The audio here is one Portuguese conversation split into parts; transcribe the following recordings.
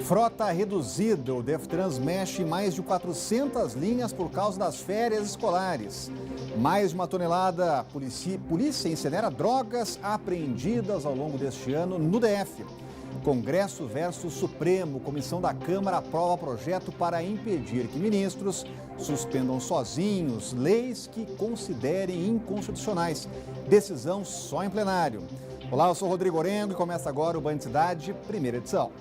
Frota reduzida. O Deftrans mexe em mais de 400 linhas por causa das férias escolares. Mais de 1 tonelada. Polícia incinera drogas apreendidas ao longo deste ano no DF. Congresso versus Supremo. Comissão da Câmara aprova projeto para impedir que ministros suspendam sozinhos leis que considerem inconstitucionais. Decisão só em plenário. Olá, eu sou Rodrigo Orengo e começa agora o Band Cidade, primeira edição.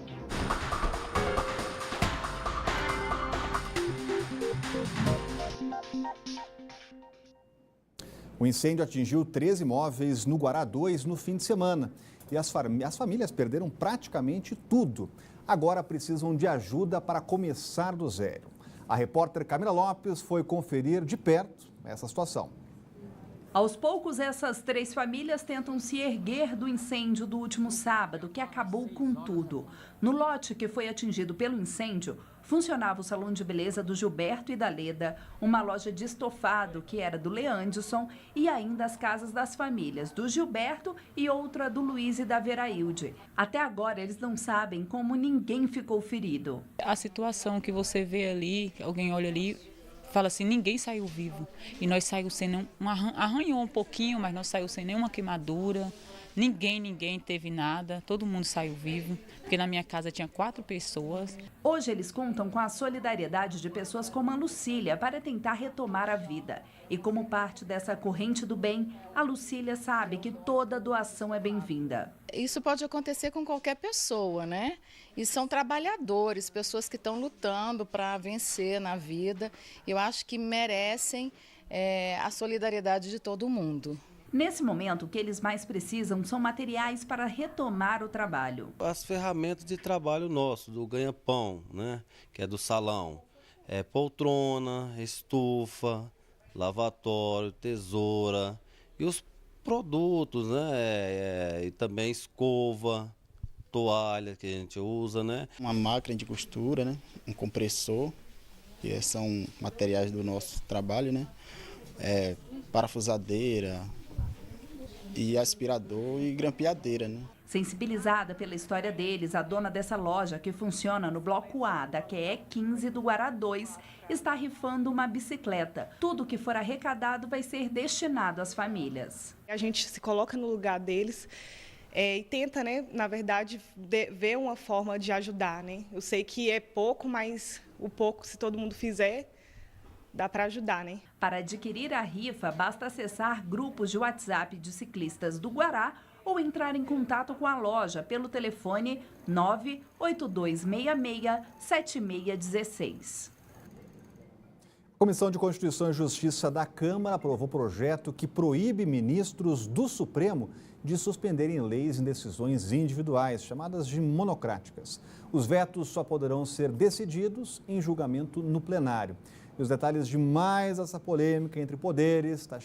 O incêndio atingiu 13 imóveis no Guará 2 no fim de semana. E as famílias perderam praticamente tudo. Agora precisam de ajuda para começar do zero. A repórter Camila Lopes foi conferir de perto essa situação. Aos poucos, essas 3 famílias tentam se erguer do incêndio do último sábado, que acabou com tudo. No lote que foi atingido pelo incêndio, funcionava o salão de beleza do Gilberto e da Leda, uma loja de estofado que era do Leandson e ainda as casas das famílias do Gilberto e outra do Luiz e da Verailde. Até agora, eles não sabem como ninguém ficou ferido. A situação que você vê ali, alguém olha ali, fala assim, ninguém saiu vivo. E nós saímos sem nenhum, arranhou um pouquinho, mas não saiu sem nenhuma queimadura. Ninguém teve nada, todo mundo saiu vivo, porque na minha casa tinha 4 pessoas. Hoje eles contam com a solidariedade de pessoas como a Lucília para tentar retomar a vida. E como parte dessa corrente do bem, a Lucília sabe que toda doação é bem-vinda. Isso pode acontecer com qualquer pessoa, né? E são trabalhadores, pessoas que estão lutando para vencer na vida. Eu acho que merecem a solidariedade de todo mundo. Nesse momento, o que eles mais precisam são materiais para retomar o trabalho. As ferramentas de trabalho nosso, do ganha-pão, né, que é do salão, poltrona, estufa, lavatório, tesoura e os produtos, né, e também escova, toalha que a gente usa, né. Uma máquina de costura, né, um compressor, que são materiais do nosso trabalho, né, parafusadeira, e aspirador e grampeadeira, né? Sensibilizada pela história deles, a dona dessa loja, que funciona no Bloco A da QE 15 do Guará 2, está rifando uma bicicleta. Tudo que for arrecadado vai ser destinado às famílias. A gente se coloca no lugar deles e tenta, né, na verdade, ver uma forma de ajudar, né? Eu sei que é pouco, mas o pouco, se todo mundo fizer, dá para ajudar, né? Para adquirir a rifa, basta acessar grupos de WhatsApp de ciclistas do Guará ou entrar em contato com a loja pelo telefone 98266-7616. A Comissão de Constituição e Justiça da Câmara aprovou projeto que proíbe ministros do Supremo de suspenderem leis em decisões individuais, chamadas de monocráticas. Os vetos só poderão ser decididos em julgamento no plenário. E os detalhes de mais essa polêmica entre poderes estão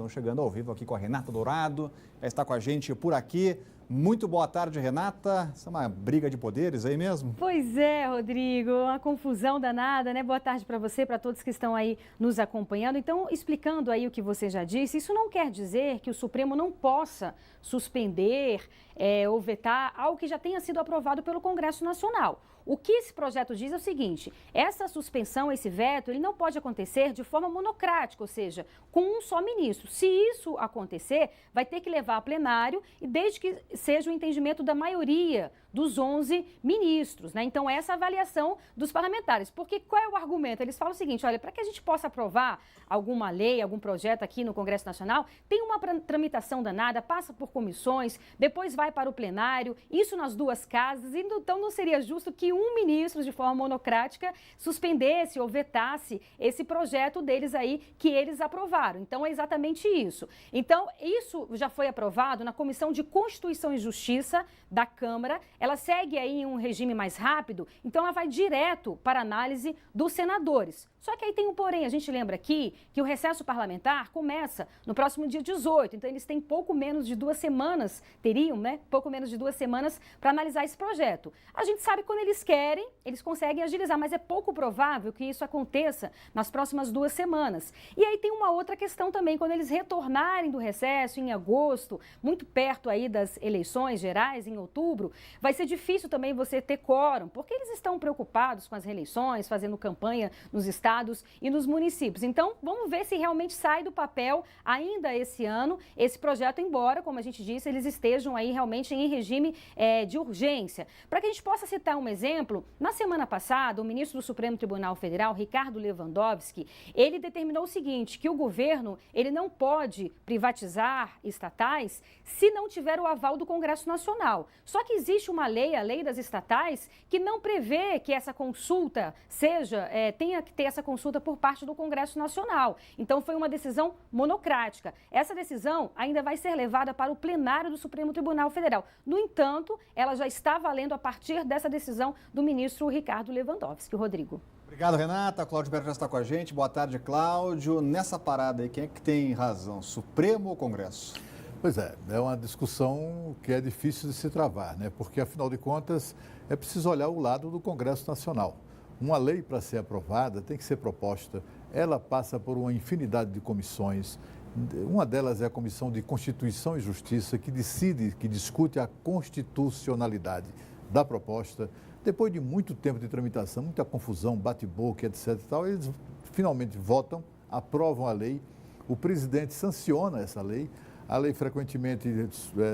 chegando ao vivo aqui com a Renata Dourado. Já está com a gente por aqui. Muito boa tarde, Renata. Isso é uma briga de poderes aí mesmo? Pois é, Rodrigo, uma confusão danada, né? Boa tarde para você, para todos que estão aí nos acompanhando. Então, explicando aí o que você já disse, isso não quer dizer que o Supremo não possa suspender ou vetar algo que já tenha sido aprovado pelo Congresso Nacional. O que esse projeto diz é o seguinte: essa suspensão, esse veto, ele não pode acontecer de forma monocrática, ou seja, com um só ministro. Se isso acontecer, vai ter que levar a plenário e desde que seja o entendimento da maioria dos 11 ministros, né? Então, essa é a avaliação dos parlamentares. Porque qual é o argumento? Eles falam o seguinte: olha, para que a gente possa aprovar alguma lei, algum projeto aqui no Congresso Nacional, tem uma tramitação danada, passa por comissões, depois vai para o plenário, isso nas 2 casas, e então não seria justo que um ministro, de forma monocrática, suspendesse ou vetasse esse projeto deles aí que eles aprovaram. Então, é exatamente isso. Então, isso já foi aprovado na Comissão de Constituição e Justiça da Câmara. Ela segue aí em um regime mais rápido, então ela vai direto para análise dos senadores. Só que aí tem um porém, a gente lembra aqui que o recesso parlamentar começa no próximo dia 18, então eles têm pouco menos de 2 semanas, teriam, né, pouco menos de 2 semanas para analisar esse projeto. A gente sabe que quando eles querem, eles conseguem agilizar, mas é pouco provável que isso aconteça nas próximas 2 semanas. E aí tem uma outra questão também, quando eles retornarem do recesso em agosto, muito perto aí das eleições gerais, em outubro, vai ser difícil também você ter quórum, porque eles estão preocupados com as reeleições, fazendo campanha nos estados e nos municípios. Então, vamos ver se realmente sai do papel ainda esse ano esse projeto, embora, como a gente disse, eles estejam aí realmente em regime de urgência. Para que a gente possa citar um exemplo, na semana passada, o ministro do Supremo Tribunal Federal, Ricardo Lewandowski, ele determinou o seguinte, que o governo, ele não pode privatizar estatais se não tiver o aval do Congresso Nacional. Só que existe uma lei, a lei das estatais, que não prevê que essa consulta tenha que ter essa consulta por parte do Congresso Nacional. Então foi uma decisão monocrática. Essa decisão ainda vai ser levada para o plenário do Supremo Tribunal Federal. No entanto, ela já está valendo a partir dessa decisão do ministro Ricardo Lewandowski. Rodrigo. Obrigado, Renata. Cláudio Berto já está com a gente. Boa tarde, Cláudio. Nessa parada aí, quem é que tem razão, Supremo ou Congresso? Pois é uma discussão que é difícil de se travar, né? Porque, afinal de contas, é preciso olhar o lado do Congresso Nacional. Uma lei, para ser aprovada, tem que ser proposta. Ela passa por uma infinidade de comissões. Uma delas é a Comissão de Constituição e Justiça, que discute a constitucionalidade da proposta. Depois de muito tempo de tramitação, muita confusão, bate-boca, etc. e tal, eles finalmente votam, aprovam a lei, o presidente sanciona essa lei. A lei frequentemente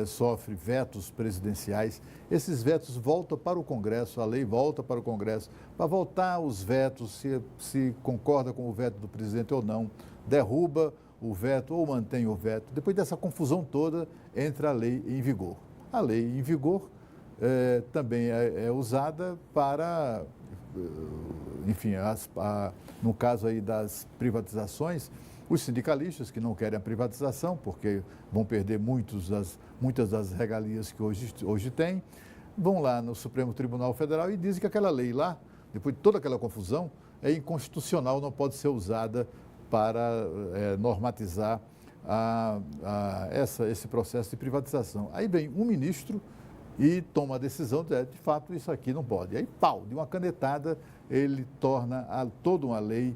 sofre vetos presidenciais. Esses vetos voltam para o Congresso, a lei volta para o Congresso, para voltar os vetos, se concorda com o veto do presidente ou não, derruba o veto ou mantém o veto. Depois dessa confusão toda, entra a lei em vigor. A lei em vigor também é usada para, enfim, no caso aí das privatizações, os sindicalistas que não querem a privatização, porque vão perder muitas das regalias que hoje têm, vão lá no Supremo Tribunal Federal e dizem que aquela lei lá, depois de toda aquela confusão, é inconstitucional, não pode ser usada para normatizar esse processo de privatização. Aí vem um ministro e toma a decisão de fato, isso aqui não pode. Aí, de uma canetada, ele torna toda uma lei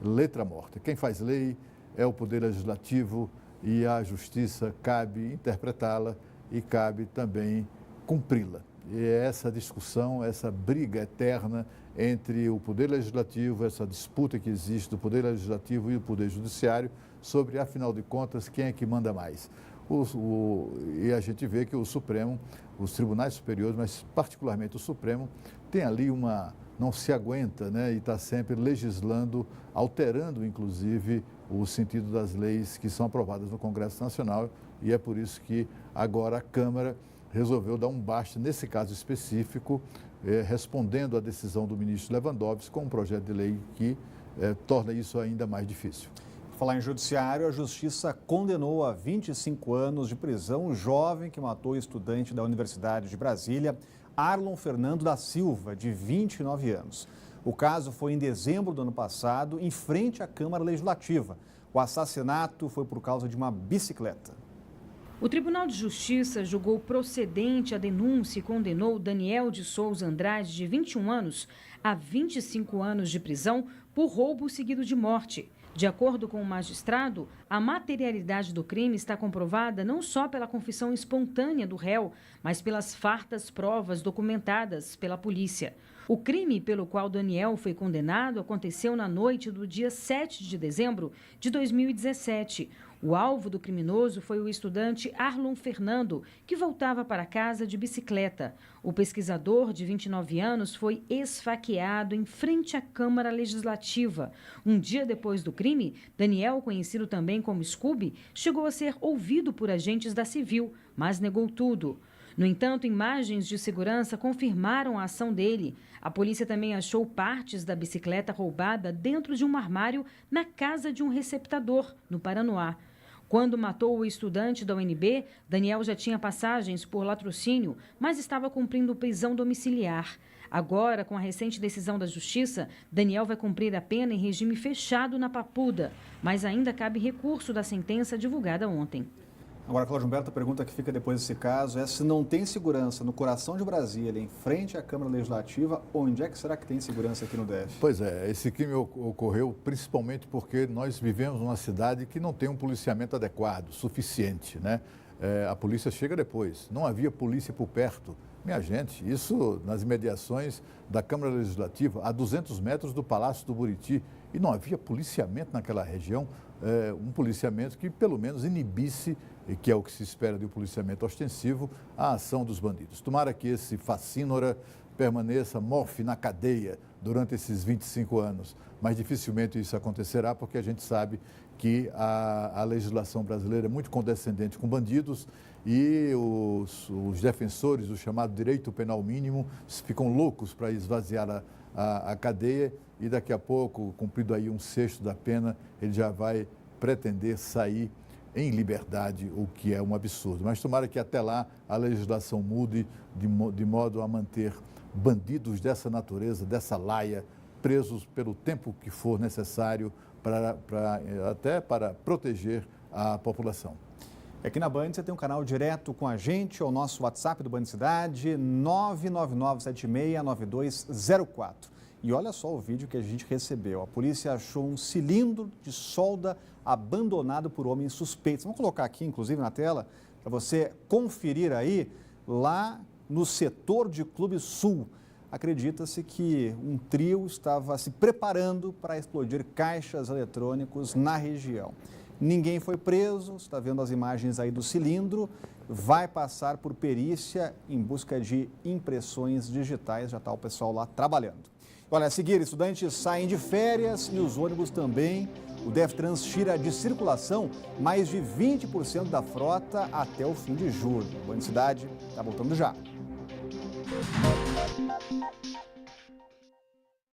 letra morta. Quem faz lei é o Poder Legislativo e a Justiça cabe interpretá-la e cabe também cumpri-la. E é essa discussão, essa briga eterna entre o Poder Legislativo, essa disputa que existe do Poder Legislativo e do Poder Judiciário sobre, afinal de contas, quem é que manda mais. E a gente vê que o Supremo, os tribunais superiores, mas particularmente o Supremo, tem ali não se aguenta, né? E está sempre legislando, alterando, inclusive, o sentido das leis que são aprovadas no Congresso Nacional. E é por isso que agora a Câmara resolveu dar um basta, nesse caso específico, respondendo à decisão do ministro Lewandowski com um projeto de lei que torna isso ainda mais difícil. Falar em judiciário, a Justiça condenou a 25 anos de prisão um jovem que matou o estudante da Universidade de Brasília, Arlon Fernando da Silva, de 29 anos. O caso foi em dezembro do ano passado, em frente à Câmara Legislativa. O assassinato foi por causa de uma bicicleta. O Tribunal de Justiça julgou procedente a denúncia e condenou Daniel de Souza Andrade, de 21 anos, a 25 anos de prisão por roubo seguido de morte. De acordo com o magistrado, a materialidade do crime está comprovada não só pela confissão espontânea do réu, mas pelas fartas provas documentadas pela polícia. O crime pelo qual Daniel foi condenado aconteceu na noite do dia 7 de dezembro de 2017. O alvo do criminoso foi o estudante Arlon Fernando, que voltava para casa de bicicleta. O pesquisador, de 29 anos, foi esfaqueado em frente à Câmara Legislativa. Um dia depois do crime, Daniel, conhecido também como Scooby, chegou a ser ouvido por agentes da Civil, mas negou tudo. No entanto, imagens de segurança confirmaram a ação dele. A polícia também achou partes da bicicleta roubada dentro de um armário na casa de um receptador, no Paranoá. Quando matou o estudante da UNB, Daniel já tinha passagens por latrocínio, mas estava cumprindo prisão domiciliar. Agora, com a recente decisão da Justiça, Daniel vai cumprir a pena em regime fechado na Papuda, mas ainda cabe recurso da sentença divulgada ontem. Agora, Cláudio Humberto, a pergunta que fica depois desse caso é se não tem segurança no coração de Brasília, em frente à Câmara Legislativa, onde é que será que tem segurança aqui no DF? Pois é, esse crime ocorreu principalmente porque nós vivemos numa cidade que não tem um policiamento adequado, suficiente, né? A polícia chega depois, não havia polícia por perto. Minha gente, isso nas imediações da Câmara Legislativa, a 200 metros do Palácio do Buriti, e não havia policiamento naquela região, um policiamento que pelo menos inibisse, que é o que se espera de um policiamento ostensivo, a ação dos bandidos. Tomara que esse facínora permaneça, morfe na cadeia durante esses 25 anos, mas dificilmente isso acontecerá porque a gente sabe que a legislação brasileira é muito condescendente com bandidos e os defensores do chamado direito penal mínimo ficam loucos para esvaziar a cadeia e daqui a pouco, cumprido aí 1/6 da pena, ele já vai pretender sair em liberdade, o que é um absurdo. Mas tomara que até lá a legislação mude de modo a manter bandidos dessa natureza, dessa laia, presos pelo tempo que for necessário até para proteger a população. Aqui na Band você tem um canal direto com a gente, o nosso WhatsApp do Band Cidade, 999769204. E olha só o vídeo que a gente recebeu. A polícia achou um cilindro de solda abandonado por homens suspeitos. Vamos colocar aqui, inclusive, na tela, para você conferir aí, lá no setor de Clube Sul. Acredita-se que um trio estava se preparando para explodir caixas eletrônicos na região. Ninguém foi preso, você está vendo as imagens aí do cilindro, vai passar por perícia em busca de impressões digitais, já está o pessoal lá trabalhando. Olha, a seguir, estudantes saem de férias e os ônibus também. O DefTrans tira de circulação mais de 20% da frota até o fim de julho. Band Cidade está voltando já.